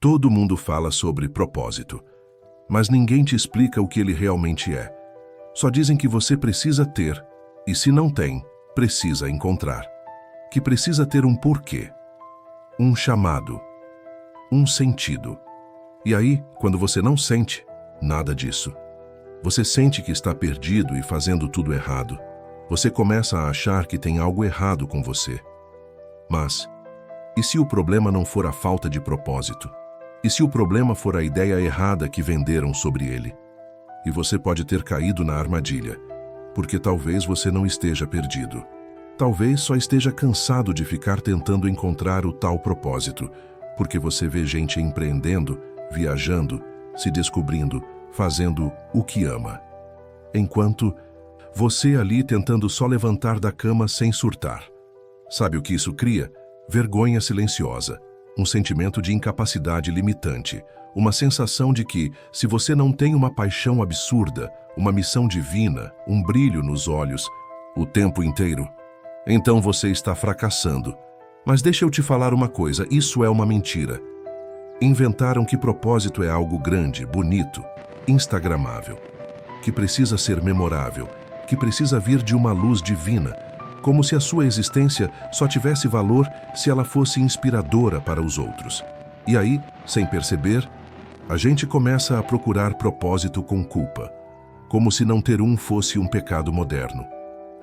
Todo mundo fala sobre propósito, mas ninguém te explica o que ele realmente é. Só dizem que você precisa ter, e se não tem, precisa encontrar. Que precisa ter um porquê, um chamado, um sentido. E aí, quando você não sente nada disso, você sente que está perdido e fazendo tudo errado. Você começa a achar que tem algo errado com você. Mas, e se o problema não for a falta de propósito? E se o problema for a ideia errada que venderam sobre ele? E você pode ter caído na armadilha, porque talvez você não esteja perdido. Talvez só esteja cansado de ficar tentando encontrar o tal propósito, porque você vê gente empreendendo, viajando, se descobrindo, fazendo o que ama. Enquanto você ali tentando só levantar da cama sem surtar. Sabe o que isso cria? Vergonha silenciosa, um sentimento de incapacidade limitante, uma sensação de que, se você não tem uma paixão absurda, uma missão divina, um brilho nos olhos, o tempo inteiro, então você está fracassando. Mas deixa eu te falar uma coisa, isso é uma mentira. Inventaram que propósito é algo grande, bonito, instagramável, que precisa ser memorável, que precisa vir de uma luz divina, como se a sua existência só tivesse valor se ela fosse inspiradora para os outros. E aí, sem perceber, a gente começa a procurar propósito com culpa, como se não ter um fosse um pecado moderno,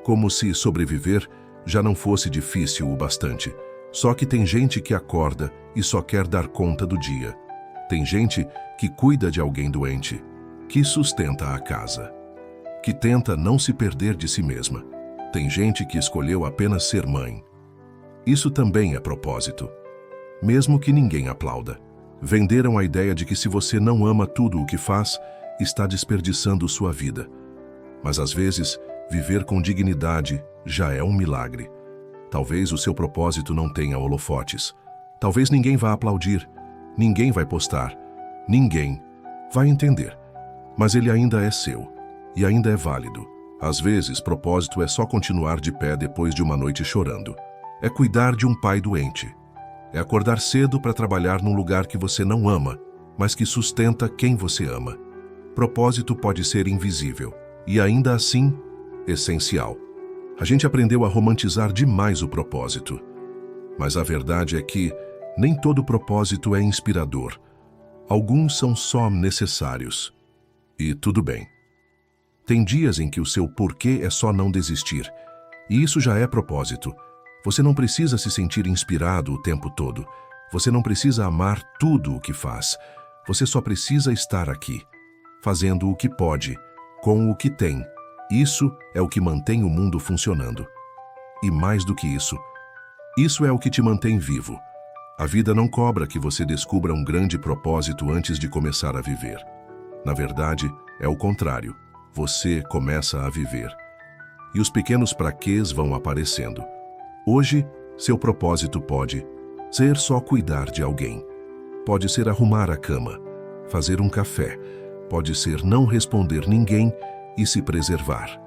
como se sobreviver já não fosse difícil o bastante. Só que tem gente que acorda e só quer dar conta do dia. Tem gente que cuida de alguém doente, que sustenta a casa, que tenta não se perder de si mesma. Tem gente que escolheu apenas ser mãe. Isso também é propósito. Mesmo que ninguém aplauda. Venderam a ideia de que se você não ama tudo o que faz, está desperdiçando sua vida. Mas às vezes, viver com dignidade já é um milagre. Talvez o seu propósito não tenha holofotes. Talvez ninguém vá aplaudir, ninguém vai postar, ninguém vai entender. Mas ele ainda é seu, e ainda é válido. Às vezes, propósito é só continuar de pé depois de uma noite chorando. É cuidar de um pai doente. É acordar cedo para trabalhar num lugar que você não ama, mas que sustenta quem você ama. Propósito pode ser invisível, e ainda assim, essencial. A gente aprendeu a romantizar demais o propósito. Mas a verdade é que nem todo propósito é inspirador. Alguns são só necessários. E tudo bem. Tem dias em que o seu porquê é só não desistir. E isso já é propósito. Você não precisa se sentir inspirado o tempo todo. Você não precisa amar tudo o que faz. Você só precisa estar aqui, fazendo o que pode, com o que tem. Isso é o que mantém o mundo funcionando. E mais do que isso é o que te mantém vivo. A vida não cobra que você descubra um grande propósito antes de começar a viver. Na verdade, é o contrário. Você começa a viver. E os pequenos praquês vão aparecendo. Hoje, seu propósito pode ser só cuidar de alguém. Pode ser arrumar a cama, fazer um café. Pode ser não responder ninguém e se preservar.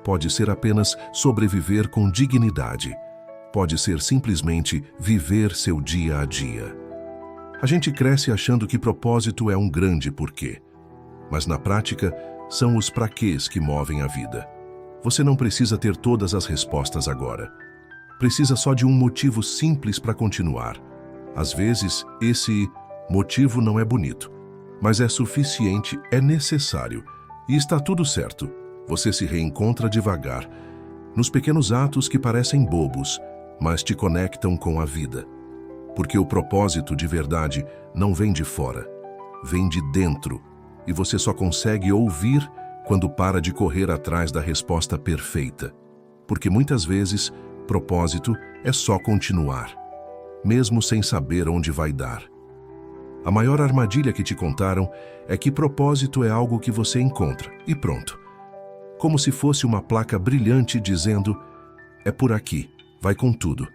Pode ser apenas sobreviver com dignidade. Pode ser simplesmente viver seu dia a dia. A gente cresce achando que propósito é um grande porquê. Mas na prática, são os praquês que movem a vida. Você não precisa ter todas as respostas agora. Precisa só de um motivo simples para continuar. Às vezes, esse motivo não é bonito, mas é suficiente, é necessário. E está tudo certo. Você se reencontra devagar, nos pequenos atos que parecem bobos, mas te conectam com a vida. Porque o propósito de verdade não vem de fora, vem de dentro. E você só consegue ouvir quando para de correr atrás da resposta perfeita. Porque muitas vezes, propósito é só continuar, mesmo sem saber onde vai dar. A maior armadilha que te contaram é que propósito é algo que você encontra, e pronto. Como se fosse uma placa brilhante dizendo, é por aqui, vai com tudo.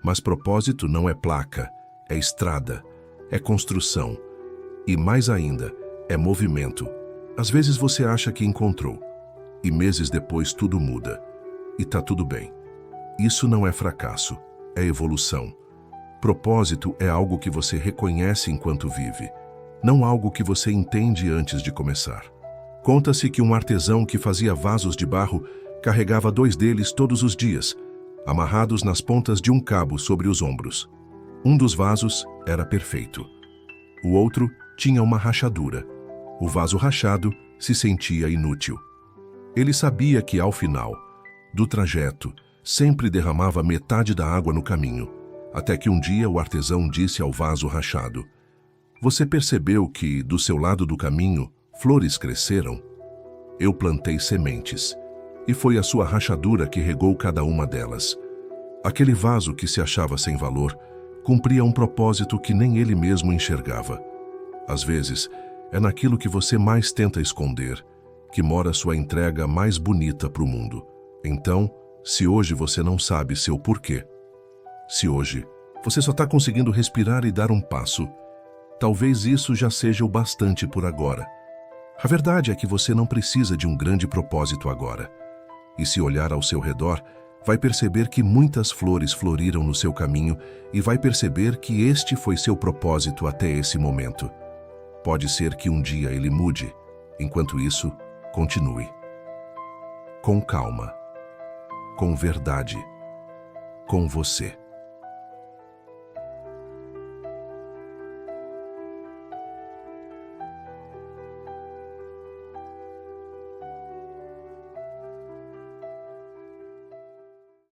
Mas propósito não é placa, é estrada, é construção. E mais ainda, é movimento. Às vezes você acha que encontrou, e meses depois tudo muda. E tá tudo bem. Isso não é fracasso, é evolução. Propósito é algo que você reconhece enquanto vive, não algo que você entende antes de começar. Conta-se que um artesão que fazia vasos de barro carregava 2 deles todos os dias, amarrados nas pontas de um cabo sobre os ombros. Um dos vasos era perfeito. O outro tinha uma rachadura. O vaso rachado se sentia inútil. Ele sabia que, ao final do trajeto, sempre derramava metade da água no caminho, até que um dia o artesão disse ao vaso rachado: "Você percebeu que, do seu lado do caminho, flores cresceram? Eu plantei sementes, e foi a sua rachadura que regou cada uma delas." Aquele vaso que se achava sem valor cumpria um propósito que nem ele mesmo enxergava. Às vezes, é naquilo que você mais tenta esconder que mora sua entrega mais bonita para o mundo. Então, se hoje você não sabe seu porquê, se hoje você só está conseguindo respirar e dar um passo, talvez isso já seja o bastante por agora. A verdade é que você não precisa de um grande propósito agora. E se olhar ao seu redor, vai perceber que muitas flores floriram no seu caminho e vai perceber que este foi seu propósito até esse momento. Pode ser que um dia ele mude. Enquanto isso, continue. Com calma. Com verdade. Com você.